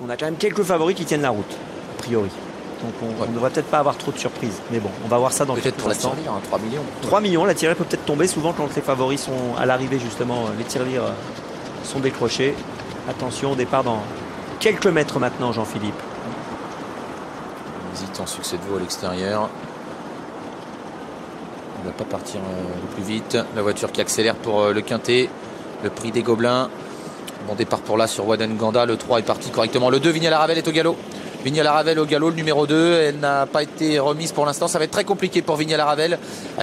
On a quand même quelques favoris qui tiennent la route, a priori. Donc on ne devrait peut-être pas avoir trop de surprises. Mais bon, on va voir ça dans quelques instants. Peut-être pour la tirelire, 3 millions. 3 millions, la tirelire peut peut-être tomber souvent quand les favoris sont à l'arrivée justement. Les tirelires sont décrochés. Attention au départ dans quelques mètres maintenant, Jean-Philippe. On hésite en succès de veau à l'extérieur. On ne va pas partir le plus vite. La voiture qui accélère pour le quintet. Le prix des Gobelins. Bon départ pour là sur Waden Ganda. Le 3 est parti correctement. Le 2, Vignales-Ravel est au galop. Vignales-Ravel au galop, le numéro 2. Elle n'a pas été remise pour l'instant. Ça va être très compliqué pour Vignales-Ravel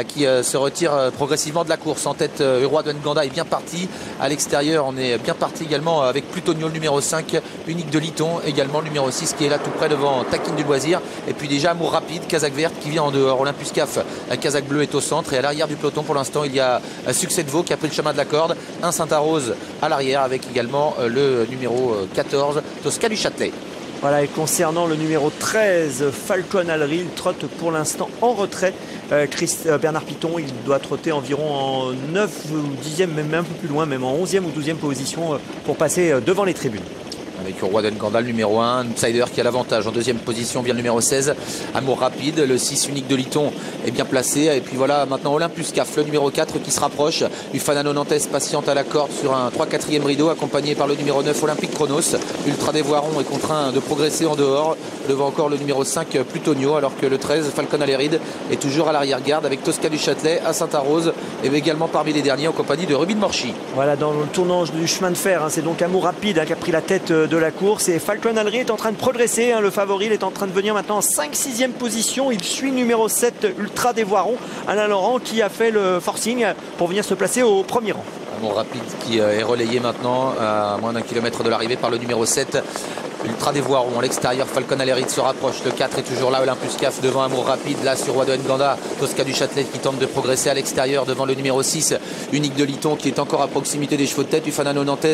qui se retire progressivement de la course. En tête, Waden Ganda est bien parti. À l'extérieur, on est bien parti également avec Plutonio, le numéro 5. Unique de Liton, également le numéro 6 qui est là tout près devant Taquine du Loisir. Et puis déjà Amour Rapide, Kazakh Verte qui vient en dehors. Olympus CAF, Kazakh Bleu est au centre. Et à l'arrière du peloton pour l'instant, il y a Succès de Veau qui a pris le chemin de la corde. Un Saint-Arrose à l'arrière avec également le numéro 14, Tosca du Châtelet. Voilà, et concernant le numéro 13, Falcon Alry, il trotte pour l'instant en retrait. Bernard Piton, il doit trotter environ en 9 ou 10e, même un peu plus loin, même en 11e ou 12e position pour passer devant les tribunes. Avec Waden Ganda, le numéro 1, Outsider qui a l'avantage. En deuxième position vient le numéro 16, Amour Rapide. Le 6, Unique de Liton, est bien placé. Et puis voilà, maintenant Olympus CAF, le numéro 4 qui se rapproche. Ufanano Nantes patiente à la corde sur un 3/4e rideau, accompagné par le numéro 9, Olympique Chronos. Ultra des Voirons est contraint de progresser en dehors. Devant encore le numéro 5, Plutonio, alors que le 13, Falcon Aléride, est toujours à l'arrière-garde avec Tosca du Châtelet à Saint-Arrose. Et également parmi les derniers en compagnie de Ruby de Morchy. Voilà, dans le tournant du chemin de fer, c'est donc Amour Rapide qui a pris la tête de la course. Et Falcon Alry est en train de progresser. Le favori, il est en train de venir maintenant en 5-6e position. Il suit le numéro 7, Ultra des Voirons, Alain Laurent, qui a fait le forcing pour venir se placer au premier rang. Amour Rapide qui est relayé maintenant à moins d'un kilomètre de l'arrivée par le numéro 7. Ultra des Voirons à l'extérieur, Falcon Aléride se rapproche, le 4 est toujours là, Olympus CAF devant Amour Rapide, là sur Waden Ganda, Tosca du Châtelet qui tente de progresser à l'extérieur devant le numéro 6, Unique de Liton qui est encore à proximité des chevaux de tête. Ufanano Nantes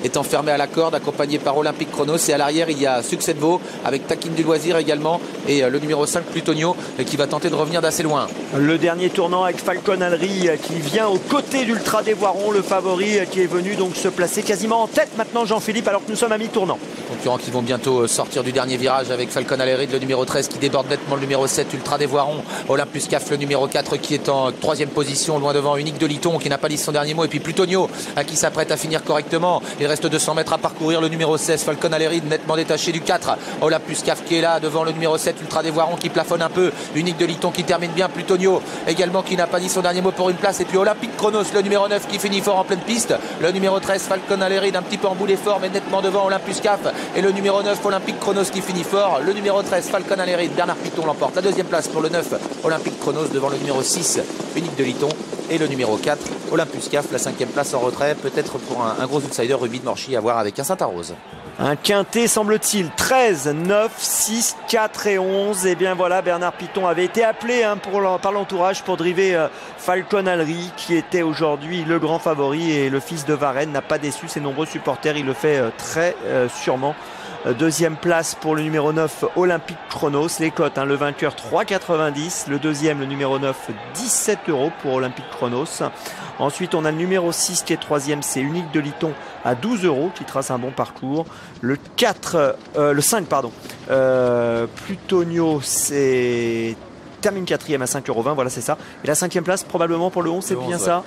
est enfermé à la corde, accompagné par Olympique Chronos, et à l'arrière il y a Succès de Veau avec Taquine du Loisir également, et le numéro 5 Plutonio qui va tenter de revenir d'assez loin. Le dernier tournant avec Falcon Alry qui vient aux côtés d'Ultra des Voirons, le favori qui est venu donc se placer quasiment en tête maintenant, Jean-Philippe, alors que nous sommes à mi-tournant. Concurrents qui vont bientôt sortir du dernier virage avec Falcon Aléride, le numéro 13 qui déborde nettement le numéro 7, Ultra des Voirons. Olympus CAF, le numéro 4 qui est en 3e position, loin devant Unique de Liton qui n'a pas dit son dernier mot. Et puis Plutonio qui s'apprête à finir correctement. Il reste 200 mètres à parcourir. Le numéro 16, Falcon Aléride, nettement détaché du 4. Olympus CAF qui est là devant le numéro 7, Ultra des Voirons qui plafonne un peu. Unique de Liton qui termine bien. Plutonio également qui n'a pas dit son dernier mot pour une place. Et puis Olympique Chronos, le numéro 9 qui finit fort en pleine piste. Le numéro 13, Falcon Aléride, un petit peu en bout d'effort mais nettement devant Olympus CAF. Et le numéro 9, Olympique Chronos qui finit fort. Le numéro 13, Falcon Aléride, Bernard Piton l'emporte. La deuxième place pour le 9, Olympique Chronos devant le numéro 6, Unique de Liton. Et le numéro 4, Olympus CAF, la 5e place en retrait. Peut-être pour un gros outsider, Ruby de Morchy à voir avec un Saint-Arrose. Un quintet semble-t-il, 13, 9, 6, 4 et 11. Et bien voilà, Bernard Piton avait été appelé par l'entourage pour driver Falcon Alry, qui était aujourd'hui le grand favori. Et le fils de Varennes n'a pas déçu ses nombreux supporters, il le fait très sûrement. Deuxième place pour le numéro 9, Olympique Chronos. Les cotes, le vainqueur 3,90. Le deuxième, le numéro 9, 17 € pour Olympique Chronos. Ensuite, on a le numéro 6 qui est troisième, c'est Unique de Liton à 12 € qui trace un bon parcours. Le 5, Plutonio, termine 4e à 5,20 €. Voilà, c'est ça. Et la 5e place, probablement pour le 11, c'est bien ça.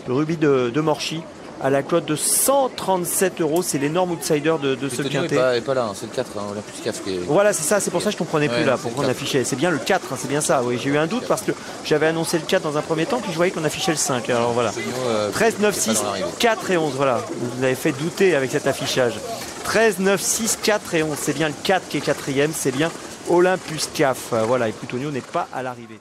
Le Ruby de Morchy, à la cote de 137 €. C'est l'énorme outsider de ce quintet. Il n'est pas là, c'est le 4, Olympus CAF. Voilà, c'est ça, c'est pour ça que je ne comprenais plus là, pourquoi on affichait. C'est bien le 4, c'est bien ça. Oui, j'ai eu un doute parce que j'avais annoncé le 4 dans un premier temps, puis je voyais qu'on affichait le 5. Alors voilà. 13, 9, 6, 4 et 11. Voilà, vous avez fait douter avec cet affichage. 13, 9, 6, 4 et 11. C'est bien le 4 qui est 4e, c'est bien Olympus CAF. Voilà, et Plutonio n'est pas à l'arrivée.